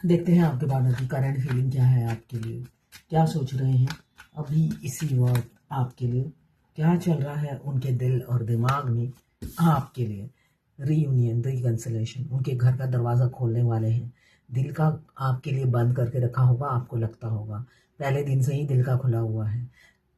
देखते हैं आपके पार्टनर की करंट फीलिंग क्या है आपके लिए, क्या सोच रहे हैं अभी इसी वक्त आपके लिए, क्या चल रहा है उनके दिल और दिमाग में आपके लिए। रीयूनियन, रिकंसिलेशन, उनके घर का दरवाज़ा खोलने वाले हैं। दिल का आपके लिए बंद करके रखा होगा, आपको लगता होगा पहले दिन से ही दिल का खुला हुआ है,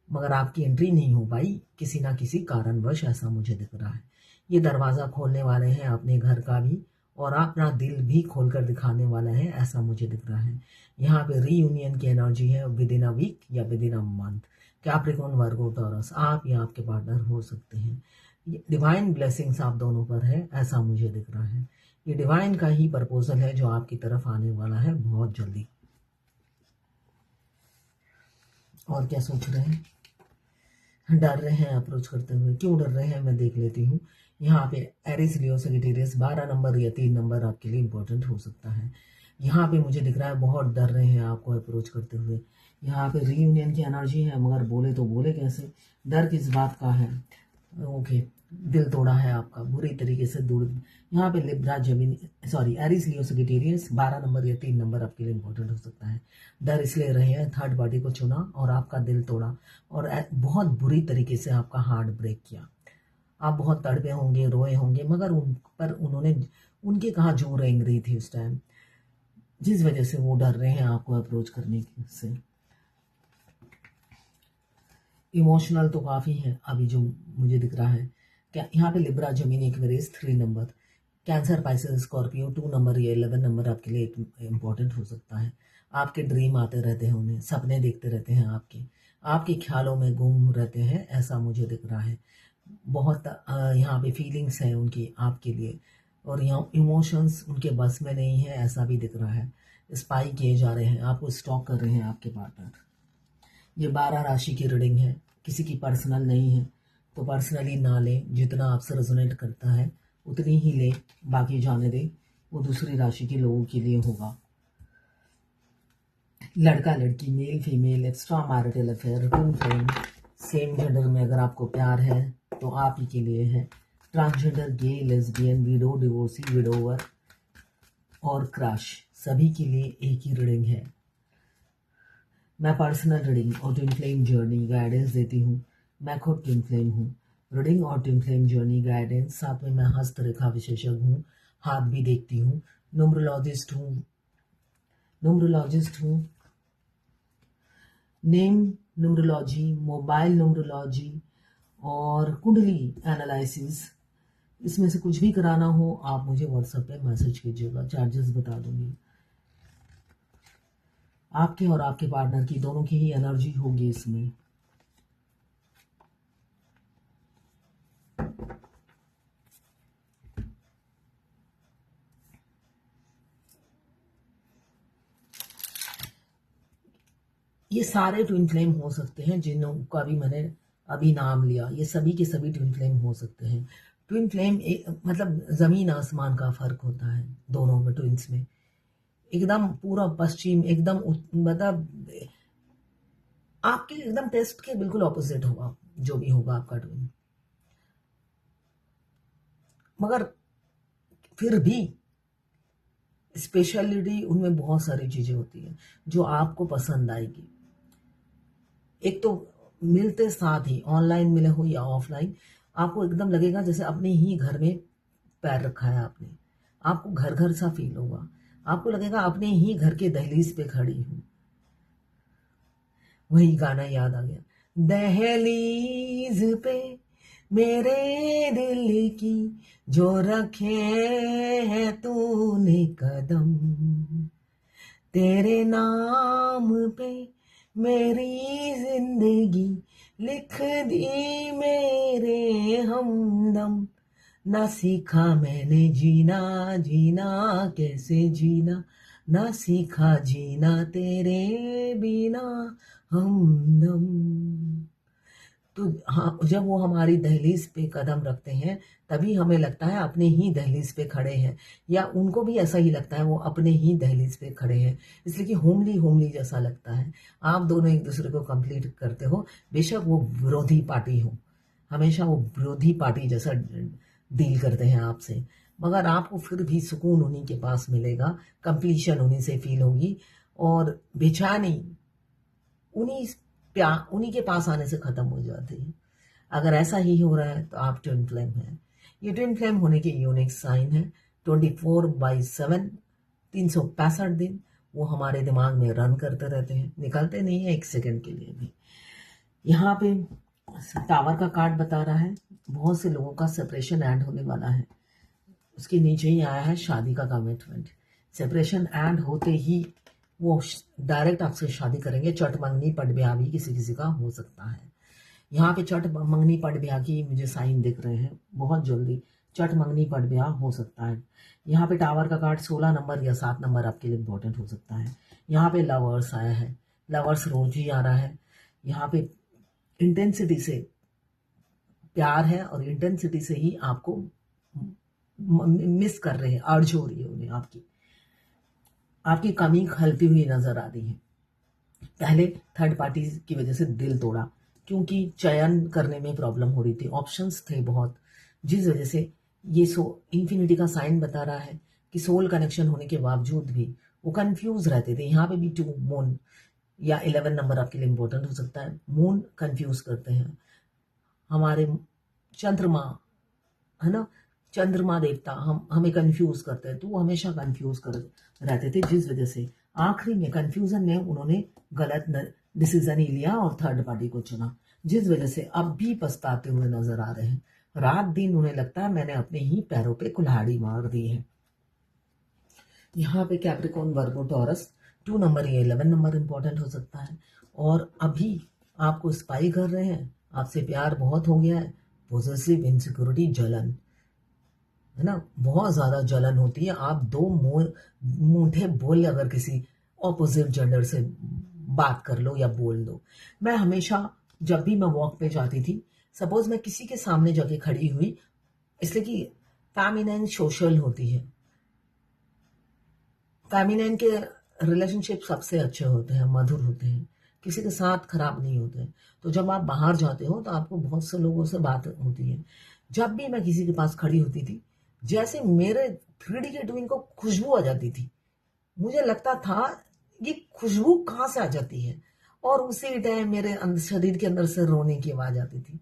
मगर आपकी एंट्री नहीं हो पाई किसी ना किसी कारणवश, ऐसा मुझे दिख रहा है। ये दरवाज़ा खोलने वाले हैं अपने घर का भी, और अपना दिल भी खोलकर दिखाने वाला है, ऐसा मुझे दिख रहा है। यहाँ पे रीयूनियन की एनर्जी है विद इन अ वीक या with in a month. Capricorn, Virgo, taurus, आप या आपके पार्टनर हो सकते हैं। ये डिवाइन ब्लेसिंग्स आप दोनों पर है, ऐसा मुझे दिख रहा है। ये डिवाइन का ही प्रपोजल है जो आपकी तरफ आने वाला है बहुत जल्दी। और क्या सोच रहे हैं? डर रहे हैं अप्रोच करते हुए, क्यों डर रहे हैं मैं देख लेती हूँ। यहाँ पे एरिस, लियो, सजिटेरियस 12 नंबर या 3 नंबर आपके लिए इंपॉर्टेंट हो सकता है। यहाँ पे मुझे दिख रहा है बहुत डर रहे हैं आपको अप्रोच करते हुए। यहाँ पे रीयूनियन की एनर्जी है, मगर बोले तो बोले कैसे, डर किस बात का है। ओके, दिल तोड़ा है आपका बुरी तरीके से दूर। यहाँ पे लिब्रा, जेमिनी, सॉरी एरिस, लियो, सजिटेरियस 12 नंबर या 3 नंबर आपके लिए इंपॉर्टेंट हो सकता है। डर इसलिए रहे हैं, थर्ड पार्टी को चुना और आपका दिल तोड़ा, और बहुत बुरी तरीके से आपका हार्ट ब्रेक किया। आप बहुत तड़पे होंगे, रोए होंगे, मगर उन पर उन्होंने, उनके कहाँ जो रेंग रही थी उस टाइम, जिस वजह से वो डर रहे हैं आपको अप्रोच करने से। इमोशनल तो काफ़ी है अभी जो मुझे दिख रहा है। क्या यहाँ पे Libra, Gemini, Aquarius 3 number, cancer, Pisces, Scorpio 2 number या 11 नंबर आपके लिए इम्पोर्टेंट हो सकता है। आपके ड्रीम आते रहते हैं, उन्हें सपने देखते रहते हैं, आपके ख्यालों में गुम रहते हैं, ऐसा मुझे दिख रहा है। बहुत यहाँ पे फीलिंग्स हैं उनकी आपके लिए, और यहाँ इमोशंस उनके बस में नहीं है, ऐसा भी दिख रहा है। स्पाई किए जा रहे हैं, आपको स्टॉक कर रहे हैं आपके पार्टनर। ये 12 राशि की रीडिंग है, किसी की पर्सनल नहीं है, तो पर्सनली ना लें। जितना आपसे रेजोनेट करता है उतनी ही लें, बाकी जाने दें, वो दूसरी राशि के लोगों के लिए होगा। लड़का लड़की, male female, extra marital affair, twin flame, same gender में अगर आपको प्यार है तो आप ही के लिए है। ट्रांसजेंडर, गे, लेस्बियन, विडो, डिवोर्सी, विडोवर और क्रश, सभी के लिए एक ही रीडिंग है। मैं पर्सनल रीडिंग और ट्विन फ्लेम जर्नी गाइडेंस देती हूँ। मैं खुद ट्विन फ्लेम हूँ। रीडिंग और ट्विन फ्लेम जर्नी गाइडेंस, साथ में मैं हस्तरेखा विशेषज्ञ हूँ, हाथ भी देखती हूँ, न्यूमरोलॉजिस्ट हूँ। नेम न्यूमरोलॉजी, मोबाइल न्यूमरोलॉजी और कुंडली एनालिसिस, इसमें से कुछ भी कराना हो आप मुझे व्हाट्सएप पे मैसेज कीजिएगा, चार्जेस बता दूंगी। आपके और आपके पार्टनर की दोनों की ही एनर्जी होगी इसमें। ये सारे ट्विन फ्लेम हो सकते हैं जिनका भी मैंने अभी नाम लिया, ये सभी के सभी ट्विन फ्लेम हो सकते हैं। ट्विन फ्लेम मतलब जमीन आसमान का फर्क होता है दोनों में, ट्विंस में। एकदम पूरा पश्चिम, एकदम मतलब आपके एकदम टेस्ट के बिल्कुल ऑपोजिट होगा जो भी होगा आपका ट्विन, मगर फिर भी स्पेशलिटी उनमें बहुत सारी चीजें होती हैं जो आपको पसंद आएगी। एक तो मिलते साथ ही, ऑनलाइन मिले हो या ऑफलाइन, आपको एकदम लगेगा जैसे अपने ही घर में पैर रखा है आपने। आपको घर घर सा फील होगा, आपको लगेगा अपने ही घर के दहलीज पे खड़ी हूँ। वही गाना याद आ गया, दहलीज पे मेरे दिल की जो रखे है तूने कदम, तेरे नाम पे मेरी जिंदगी लिख दी मेरे हमदम। ना सीखा मैंने जीना, जीना कैसे जीना, ना सीखा जीना तेरे बिना हमदम। तो हाँ, जब वो हमारी दहलीज पे कदम रखते हैं तभी हमें लगता है अपने ही दहलीज पे खड़े हैं, या उनको भी ऐसा ही लगता है वो अपने ही दहलीज पे खड़े हैं, इसलिए कि होमली होमली जैसा लगता है। आप दोनों एक दूसरे को कंप्लीट करते हो, बेशक वो विरोधी पार्टी हो, हमेशा वो विरोधी पार्टी जैसा डील करते हैं आपसे, मगर आपको फिर भी सुकून उन्हीं के पास मिलेगा, कंप्लीशन उन्हीं से फील होगी, और बेचैनी उन्हीं के पास आने से खत्म हो जाती है। अगर ऐसा ही हो रहा है तो आप ट्विन फ्लेम हैं। ये ट्विन फ्लेम होने के यूनिक साइन है। 24/7 365 दिन वो हमारे दिमाग में रन करते रहते हैं, निकलते नहीं है एक सेकंड के लिए भी। यहाँ पे टावर का कार्ड बता रहा है बहुत से लोगों का सेपरेशन एंड होने वाला है। उसके नीचे ही आया है शादी का कमिटमेंट। सेपरेशन एंड होते ही वो डायरेक्ट आपसे शादी करेंगे। चट मंगनी पट ब्याह भी किसी किसी का हो सकता है। यहाँ पे चट मंगनी पट ब्याह की मुझे साइन दिख रहे हैं, बहुत जल्दी चट मंगनी पट ब्याह हो सकता है। यहाँ पे टावर का कार्ड 16 नंबर या 7 नंबर आपके लिए इम्पोर्टेंट हो सकता है। यहाँ पे लवर्स आया है, लवर्स रोज ही आ रहा है। यहाँ पे इंटेंसिटी से प्यार है और इंटेंसिटी से ही आपको मिस कर रहे हैं, अर्ज हो रही है उन्हें, आपकी कमी खलती हुई नजर आ रही है। पहले थर्ड पार्टी की वजह से दिल तोड़ा, क्योंकि चयन करने में प्रॉब्लम हो रही थी, ऑप्शंस थे बहुत, जिस वजह से ये इंफिनिटी का साइन बता रहा है कि सोल कनेक्शन होने के बावजूद भी वो कंफ्यूज रहते थे। यहाँ पे भी 2 मून या 11 नंबर आपके लिए इंपॉर्टेंट हो सकता है। मून कंफ्यूज करते हैं, हमारे चंद्रमा है ना, चंद्रमा देवता हमें कंफ्यूज करते हैं, तो वो हमेशा कंफ्यूज कर रहते थे, जिस वजह से आखिरी में कंफ्यूजन में उन्होंने गलत डिसीजन ही लिया और थर्ड पार्टी को चुना, जिस वजह से अब भी पछताते हुए नजर आ रहे हैं। रात दिन उन्हें लगता है मैंने अपने ही पैरों पे कुल्हाड़ी मार दी है। यहाँ पे कैप्रिकॉर्न, वर्गो, टॉरस 2 नंबर या 11 नंबर इंपॉर्टेंट हो सकता है। और अभी आपको स्पाई कर रहे हैं, आपसे प्यार बहुत हो गया है, पॉसेसिव, इनसिक्योरिटी, जलन है ना, बहुत ज्यादा जलन होती है। आप 2 मूठे बोल अगर किसी ऑपोजिट जेंडर से बात कर लो या बोल दो। मैं हमेशा जब भी मैं वॉक पे जाती थी, सपोज मैं किसी के सामने जाके खड़ी हुई, इसलिए कि फेमिनाइन सोशल होती है, फेमिनाइन के रिलेशनशिप सबसे अच्छे होते हैं, मधुर होते हैं, किसी के साथ खराब नहीं होते हैं। तो जब आप बाहर जाते हो तो आपको बहुत से लोगों से बात होती है। जब भी मैं किसी के पास खड़ी होती थी, जैसे मेरे 3D के ट्विन को खुशबू आ जाती थी, मुझे लगता था ये खुशबू कहाँ से आ जाती है, और उसी टाइम मेरे शरीर के अंदर से रोने की आवाज आती थी।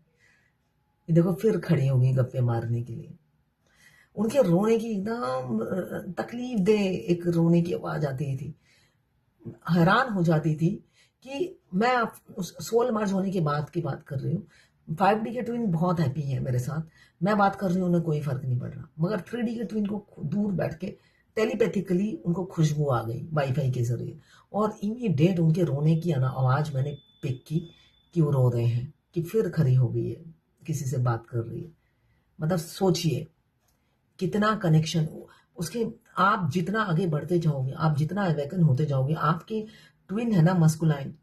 ये देखो फिर खड़ी होगी गप्पे मारने के लिए। उनके रोने की एकदम तकलीफ दे एक रोने की आवाज आती थी। हैरान हो जाती थी कि मैं उस सोल मर्ज होने के बाद की बात कर रही हूँ। 5D के ट्विन बहुत हैप्पी है मेरे साथ, मैं बात कर रही हूँ, उन्हें कोई फर्क नहीं पड़ रहा। मगर 3D के ट्विन को दूर बैठ के टेलीपैथिकली उनको खुशबू आ गई वाईफाई के जरिए, और इमीडिएट उनके रोने की आवाज मैंने पिक की कि वो रो रहे हैं, कि फिर खड़ी हो गई है, किसी से बात कर रही है। मतलब सोचिए कितना कनेक्शन उसके। आप जितना आगे बढ़ते जाओगे, आप जितना अवेकन होते जाओगे, आपके ट्विन है ना मस्कुलाइन,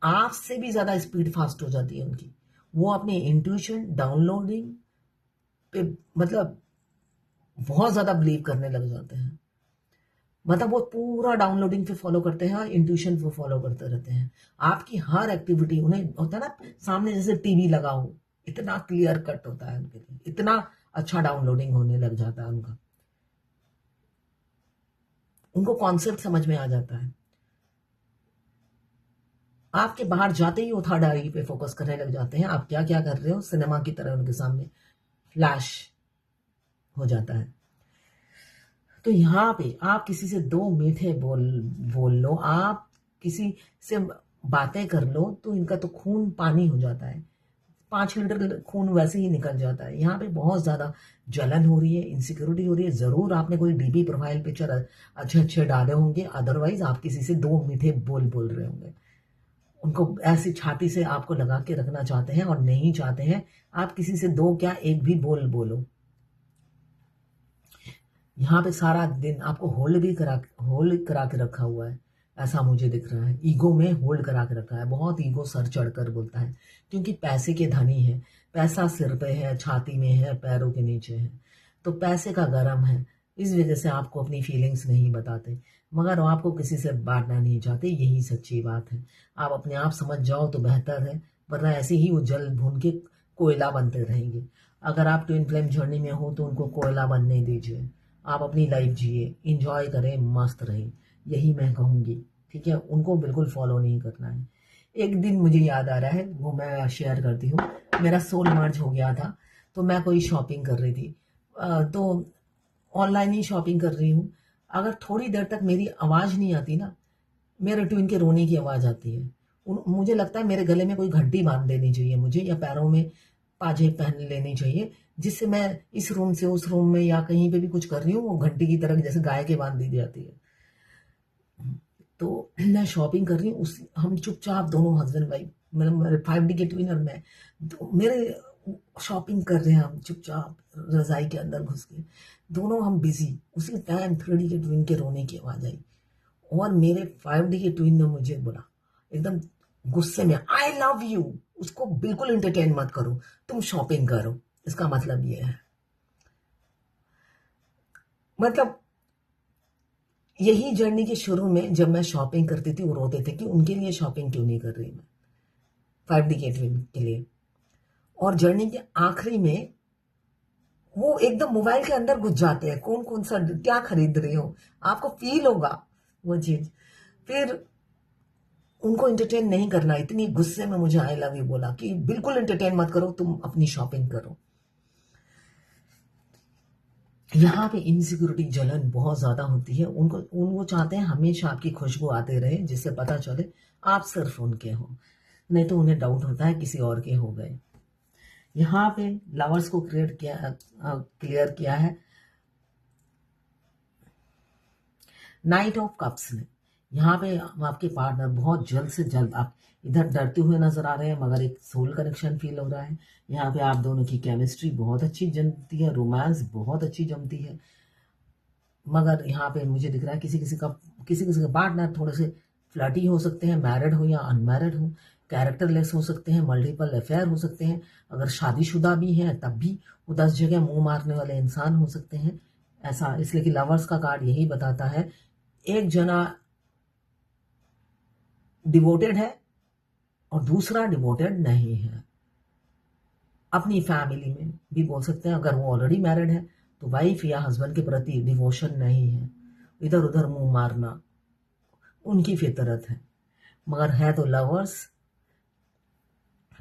आपसे भी ज्यादा स्पीड फास्ट हो जाती है उनकी। वो अपने इंट्यूशन डाउनलोडिंग पे मतलब बहुत ज्यादा बिलीव करने लग जाते हैं। मतलब वो पूरा डाउनलोडिंग पे फॉलो करते हैं और इंट्यूशन पे फॉलो करते रहते हैं। आपकी हर एक्टिविटी उन्हें होता है ना, सामने जैसे टीवी लगा हो, इतना क्लियर कट होता है उनके लिए, इतना अच्छा डाउनलोडिंग होने लग जाता है उनका, उनको कॉन्सेप्ट समझ में आ जाता है। आपके बाहर जाते ही वो थर्ड आई पे फोकस करने लग जाते हैं, आप क्या क्या कर रहे हो, सिनेमा की तरह उनके सामने फ्लैश हो जाता है। तो यहाँ पे आप किसी से 2 मीठे बोल लो, आप किसी से बातें कर लो, तो इनका तो खून पानी हो जाता है, 5 लीटर खून वैसे ही निकल जाता है। यहाँ पे बहुत ज्यादा जलन हो रही है, इनसिक्योरिटी हो रही है। जरूर आपने कोई डीपी प्रोफाइल पिक्चर अच्छे अच्छे डाले होंगे, अदरवाइज आप किसी से 2 मीठे बोल रहे होंगे। उनको ऐसी छाती से आपको लगा के रखना चाहते हैं, और नहीं चाहते हैं आप किसी से 2 क्या 1 भी बोलो। यहाँ पे सारा दिन आपको होल्ड करा के रखा हुआ है, ऐसा मुझे दिख रहा है। ईगो में होल्ड करा के रखा है, बहुत ईगो सर चढ़कर बोलता है, क्योंकि पैसे के धनी है, पैसा सिर पे है, छाती में है, पैरों के नीचे है, तो पैसे का गरम है, इस वजह से आपको अपनी फीलिंग्स नहीं बताते, मगर आपको किसी से बांटना नहीं चाहते, यही सच्ची बात है। आप अपने आप समझ जाओ तो बेहतर है, वरना ऐसे ही वो जल भून के कोयला बनते रहेंगे। अगर आप ट्विन फ्लेम जर्नी में हो तो उनको कोयला बनने दीजिए, आप अपनी लाइफ जिए, इंजॉय करें, मस्त रहें, यही मैं कहूँगी। ठीक है, उनको बिल्कुल फॉलो नहीं करना है। एक दिन मुझे याद आ रहा है, वो मैं शेयर करती हूँ। मेरा सोल मर्ज हो गया था, तो मैं कोई शॉपिंग कर रही थी, तो ऑनलाइन ही शॉपिंग कर रही हूँ। अगर थोड़ी देर तक मेरी आवाज़ नहीं आती ना, मेरे ट्विन के रोने की आवाज़ आती है। मुझे लगता है मेरे गले में कोई घंटी बांध देनी चाहिए मुझे, या पैरों में पाजे पहन लेनी चाहिए, जिससे मैं इस रूम से उस रूम में या कहीं पे भी कुछ कर रही हूँ, वो घंटी की तरह जैसे गाय के बांध दी जाती है। तो मैं शॉपिंग कर रही हूँ, उस हम चुपचाप दोनों हस्बैंड वाइफ, मतलब मेरे 5D के ट्विन और मैं, तो मेरे शॉपिंग कर रहे हैं हम चुपचाप रजाई के अंदर घुस के, दोनों हम बिजी। उसी टाइम 3D के ट्विन के रोने की आवाज़ आई, और मेरे 5D के ट्विन ने मुझे बोला एकदम गुस्से में, आई लव यू, उसको बिल्कुल एंटरटेन मत करो, तुम शॉपिंग करो। इसका मतलब ये है, मतलब यही जर्नी के शुरू में जब मैं शॉपिंग करती थी, वो रोते थे कि उनके लिए शॉपिंग क्यों नहीं कर रही मैं, 5D के ट्विन के लिए। और जर्नी के आखिरी में वो एकदम मोबाइल के अंदर घुस जाते हैं, कौन कौन सा क्या खरीद रहे हो, आपको फील होगा वो चीज। फिर उनको एंटरटेन नहीं करना, इतनी गुस्से में मुझे आई लव यू बोला कि बिल्कुल एंटरटेन मत करो, तुम अपनी शॉपिंग करो। यहाँ पे इनसिक्योरिटी, जलन बहुत ज्यादा होती है। उनको चाहते हैं हमेशा आपकी खुशबू आते रहे, जिससे पता चले आप सिर्फ उनके हो, नहीं तो उन्हें डाउट होता है किसी और के हो गए। यहाँ पे लवर्स को क्लियर किया है नाइट ऑफ कप्स ने। यहाँ पे आपके पार्टनर बहुत जल्द से जल्द, आप इधर डरते हुए नजर आ रहे हैं, मगर एक सोल कनेक्शन फील हो रहा है। यहाँ पे आप दोनों की केमिस्ट्री बहुत अच्छी जमती है, रोमांस बहुत अच्छी जमती है। मगर यहाँ पे मुझे दिख रहा है किसी किसी का पार्टनर थोड़े से फ्लर्टी हो सकते हैं, मैरिड हो या अनमैरिड हो, कैरेक्टरलेस हो सकते हैं, मल्टीपल अफेयर हो सकते हैं। अगर शादीशुदा भी हैं तब भी वो 10 जगह मुंह मारने वाले इंसान हो सकते हैं। ऐसा इसलिए कि लवर्स का कार्ड यही बताता है, एक जना डिवोटेड है और दूसरा डिवोटेड नहीं है। अपनी फैमिली में भी बोल सकते हैं, अगर वो ऑलरेडी मैरिड है तो वाइफ या हस्बैंड के प्रति डिवोशन नहीं है, इधर उधर मुंह मारना उनकी फितरत है। मगर है तो लवर्स।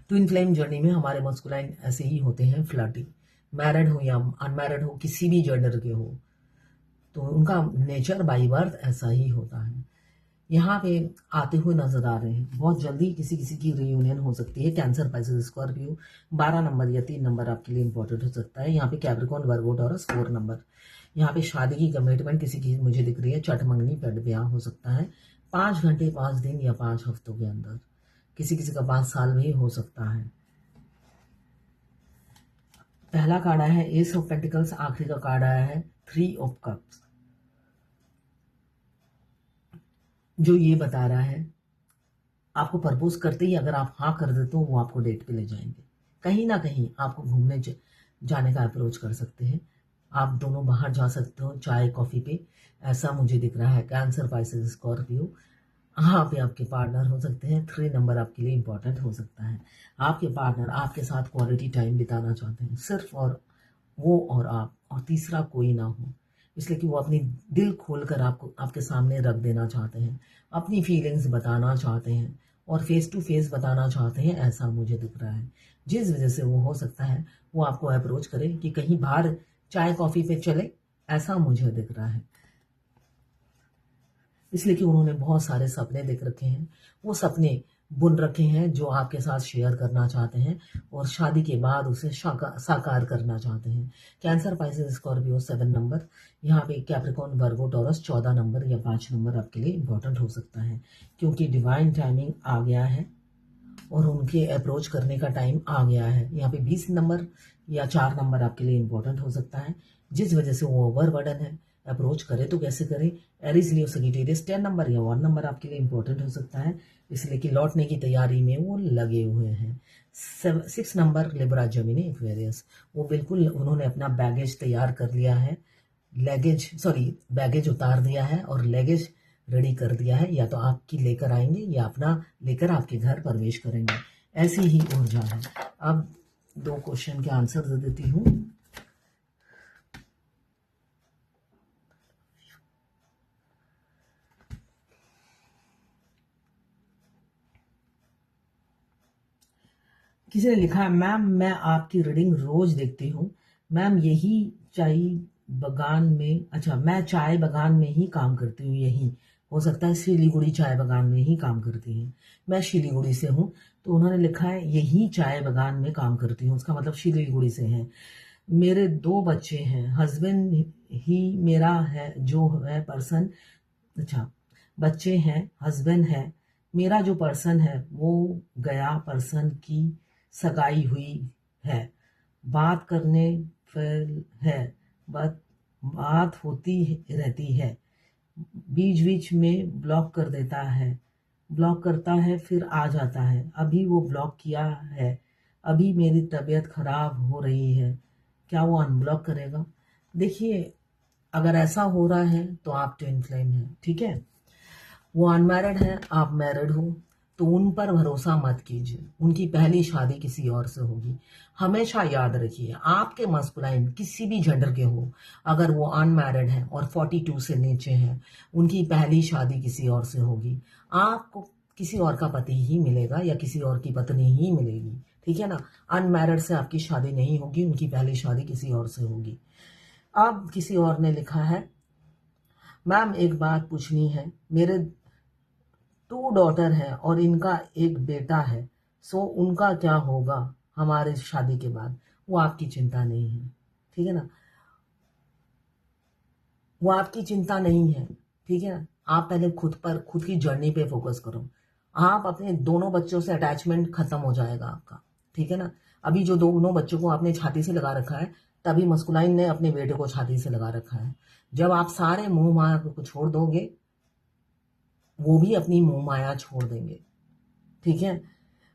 ट्विन फ्लेम जर्नी में हमारे मस्कुलाइन ऐसे ही होते हैं, फ्लर्टी, मैरिड हो या अनमैरिड हो, किसी भी जेंडर के हो, तो उनका नेचर बाई बर्थ ऐसा ही होता है। यहाँ पे आते हुए नजर आ रहे हैं, बहुत जल्दी किसी किसी की रियूनियन हो सकती है। कैंसर, पाइसेस, स्कॉर्पियो, 12 नंबर या 3 नंबर आपके लिए इंपॉर्टेंट हो सकता है। यहाँ पे कैप्रिकॉर्न, वर्गो, टॉरस 4 नंबर। यहाँ पे शादी की कमिटमेंट किसी की मुझे दिख रही है, चट मंगनी, पेट ब्याह हो सकता है 5 घंटे, 5 दिन या 5 हफ्तों के अंदर। किसी किसी का 5 साल भी हो सकता है। पहला कार्ड आया है एस ऑफ पेंटिकल्स, आखिरी का कार्ड आया है 3 ऑफ कप्स, जो ये बता रहा है आपको प्रपोज करते ही अगर आप हाँ कर देते हो, वो आपको डेट पे ले जाएंगे, कहीं ना कहीं आपको घूमने जाने का अप्रोच कर सकते हैं। आप दोनों बाहर जा सकते हो चाय कॉफी पे, ऐसा मुझे दिख रहा है। कैंसर, पाइसेस, स्कॉर्पियो, हाँ पे आपके पार्टनर हो सकते हैं। 3 नंबर आपके लिए इंपॉर्टेंट हो सकता है। आपके पार्टनर आपके साथ क्वालिटी टाइम बिताना चाहते हैं, सिर्फ और वो और आप, और तीसरा कोई ना हो, इसलिए कि वो अपनी दिल खोलकर आपको आपके सामने रख देना चाहते हैं, अपनी फीलिंग्स बताना चाहते हैं और फेस टू फेस बताना चाहते हैं, ऐसा मुझे दिख रहा है। जिस वजह से वो हो सकता है वो आपको अप्रोच करे कि कहीं बाहर चाय कॉफी पे चले, ऐसा मुझे दिख रहा है। इसलिए कि उन्होंने बहुत सारे सपने देख रखे हैं, वो सपने बुन रखे हैं जो आपके साथ शेयर करना चाहते हैं और शादी के बाद उसे साकार करना चाहते हैं। Cancer, Pisces, Scorpio 7 number. यहाँ पे कैप्रिकॉर्न, वर्गो, टॉरस 14 नंबर या 5 नंबर आपके लिए इंपॉर्टेंट हो सकता है, क्योंकि डिवाइन टाइमिंग आ गया है और उनके अप्रोच करने का टाइम आ गया है। यहाँ पे 20 नंबर या 4 नंबर आपके लिए इंपॉर्टेंट हो सकता है, जिस वजह से वो ओवरबर्डन है। अप्रोच करे तो कैसे करे, एरीज, लियो, सजिटेरियस 10 नंबर या 1 नंबर आपके लिए इंपॉर्टेंट हो सकता है, इसलिए कि लौटने की तैयारी में वो लगे हुए हैं। 6 नंबर लिब्रा, जेमिनी, एक्वेरियस, वो बिल्कुल उन्होंने अपना बैगेज तैयार कर लिया है, बैगेज उतार दिया है और लगेज रेडी कर दिया है, या तो आपकी लेकर आएंगे या अपना लेकर आपके घर प्रवेश करेंगे, ऐसी ही ऊर्जा है। अब 2 क्वेश्चन के आंसर दे देती हूँ। किसी ने लिखा है, मैम मैं आपकी रीडिंग रोज देखती हूँ मैम, यही चाय बगान में, अच्छा मैं चाय बगान में ही काम करती हूँ, यही हो सकता है सिलीगुड़ी चाय बगान में ही काम करती हैं। मैं सिलीगुड़ी से हूँ, तो उन्होंने लिखा है यही चाय बगान में काम करती हूँ, उसका मतलब सिलीगुड़ी से हैं। मेरे 2 बच्चे हैं, हस्बैंड ही मेरा है जो है पर्सन, अच्छा बच्चे हैं, हस्बैंड है, मेरा जो पर्सन है वो गया पर्सन की सगाई हुई है, बात करने फिर है, बात होती रहती है, बीच बीच में ब्लॉक कर देता है, ब्लॉक करता है फिर आ जाता है, अभी वो ब्लॉक किया है, अभी मेरी तबीयत खराब हो रही है, क्या वो अनब्लॉक करेगा? देखिए, अगर ऐसा हो रहा है तो आप ट्विन फ्लेम हैं, ठीक है। वो अनमैरिड है, आप मैरिड हो, तो उन पर भरोसा मत कीजिए, उनकी पहली शादी किसी और से होगी। हमेशा याद रखिए, आपके मस्कुलाइन किसी भी जेंडर के हो, अगर वो अनमैरिड है और 42 से नीचे हैं, उनकी पहली शादी किसी और से होगी। आपको किसी और का पति ही मिलेगा या किसी और की पत्नी ही मिलेगी, ठीक है ना। अनमैरिड से आपकी शादी नहीं होगी, उनकी पहली शादी किसी और से होगी। अब किसी और ने लिखा है, मैम एक बात पूछनी है, मेरे 2 डॉटर हैं और इनका एक बेटा है, सो उनका क्या होगा हमारे शादी के बाद? वो आपकी चिंता नहीं है, ठीक है ना, वो आपकी चिंता नहीं है, ठीक है ना। आप पहले खुद की जर्नी पे फोकस करो। आप अपने दोनों बच्चों से अटैचमेंट खत्म हो जाएगा आपका, ठीक है ना। अभी जो दोनों बच्चों को आपने छाती से लगा रखा है, तभी मस्कुलाइन ने अपने बेटे को छाती से लगा रखा है। जब आप सारे मोह माया को छोड़ दोगे, वो भी अपनी मोह माया छोड़ देंगे, ठीक है।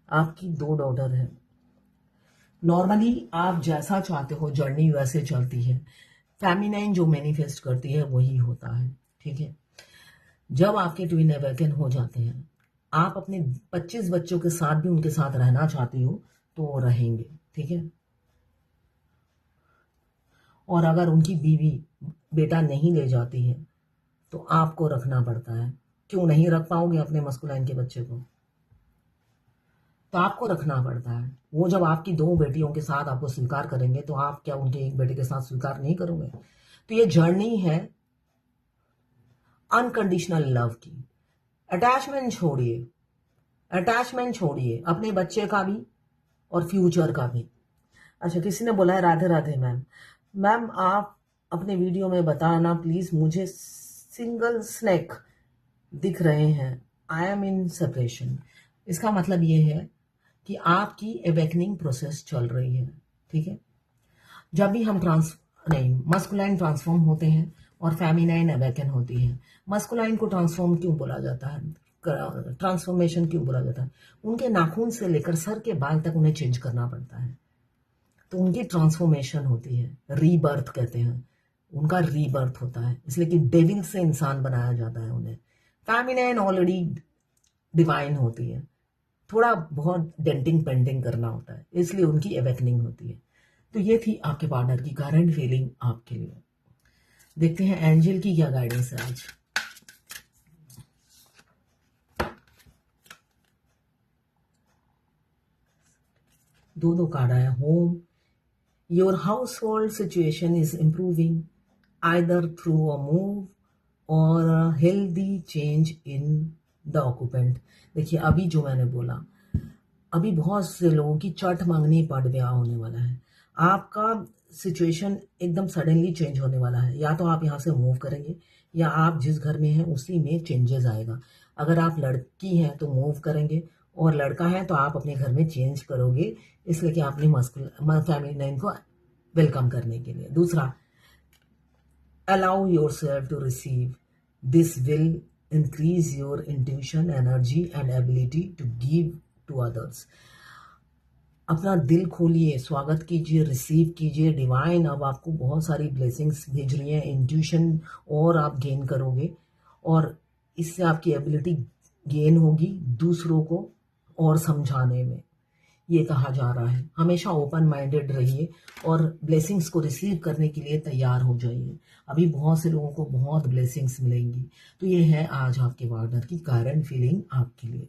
आपकी 2 डॉटर है, नॉर्मली आप जैसा चाहते हो जर्नी वैसे चलती है, फेमिनाइन जो मैनिफेस्ट करती है वही होता है, ठीक है। जब आपके ट्विन अवेकन हो जाते हैं, आप अपने 25 बच्चों के साथ भी उनके साथ रहना चाहती हो तो वो रहेंगे, ठीक है। और अगर उनकी बीवी बेटा नहीं ले जाती है तो आपको रखना पड़ता है। क्यों नहीं रख पाओगे अपने मस्कुलाइन के बच्चे को? तो आपको रखना पड़ता है। वो जब आपकी 2 बेटियों के साथ आपको स्वीकार करेंगे तो आप क्या उनके एक बेटे के साथ स्वीकार नहीं करोगे? तो ये जर्नी है अनकंडीशनल लव की। अटैचमेंट छोड़िए, अटैचमेंट छोड़िए, अपने बच्चे का भी और फ्यूचर का भी। अच्छा, किसी ने बोला है, राधे राधे मैम, मैम आप अपने वीडियो में बताना प्लीज, मुझे सिंगल स्नैक दिख रहे हैं, आई एम इन सेपरेशन। इसका मतलब ये है कि आपकी अवेकनिंग प्रोसेस चल रही है, ठीक है। जब भी हम मस्कुलाइन ट्रांसफॉर्म होते हैं और फेमिनाइन अवेकन होती है। मस्कुलाइन को ट्रांसफॉर्म क्यों बोला जाता है, ट्रांसफॉर्मेशन क्यों बोला जाता है? उनके नाखून से लेकर सर के बाल तक उन्हें चेंज करना पड़ता है, तो उनकी ट्रांसफॉर्मेशन होती है, रीबर्थ कहते हैं, उनका रीबर्थ होता है, इसलिए कि डेविल से इंसान बनाया जाता है उन्हें। फेमिनाइन ऑलरेडी डिवाइन होती है, थोड़ा बहुत डेंटिंग पेंटिंग करना होता है, इसलिए उनकी अवेकनिंग होती है। तो ये थी आपके पार्टनर की करंट फीलिंग आपके लिए। देखते हैं एंजल की क्या गाइडेंस है आज। दो कार्ड आया, home, your household situation is improving either through a move or healthy change in the occupant. देखिए, अभी जो मैंने बोला, अभी बहुत से लोगों की चट मांगनी पड़ ब्याह होने वाला है। आपका सिचुएशन एकदम सडनली चेंज होने वाला है, या तो आप यहाँ से मूव करेंगे या आप जिस घर में हैं उसी में चेंजेस आएगा। अगर आप लड़की हैं तो मूव करेंगे और लड़का है तो आप अपने घर में चेंज करोगे, इसलिए कि आपने फेमिनाइन को वेलकम करने के लिए। दूसरा, allow yourself to receive. This will increase your intuition, energy and ability to give to others. अपना दिल खोलिए, स्वागत कीजिए, रिसीव कीजिए। डिवाइन अब आपको बहुत सारी ब्लेसिंग्स भेज रही हैं, इंट्यूशन और आप गेन करोगे और इससे आपकी एबिलिटी गेन होगी दूसरों को और समझाने में। ये कहा जा रहा है। हमेशा ओपन माइंडेड रहिए और ब्लेसिंग्स को रिसीव करने के लिए तैयार हो जाइए। अभी बहुत से लोगों को बहुत ब्लेसिंग्स मिलेंगी। तो ये है आज आपके पार्टनर की करंट फीलिंग आपके लिए।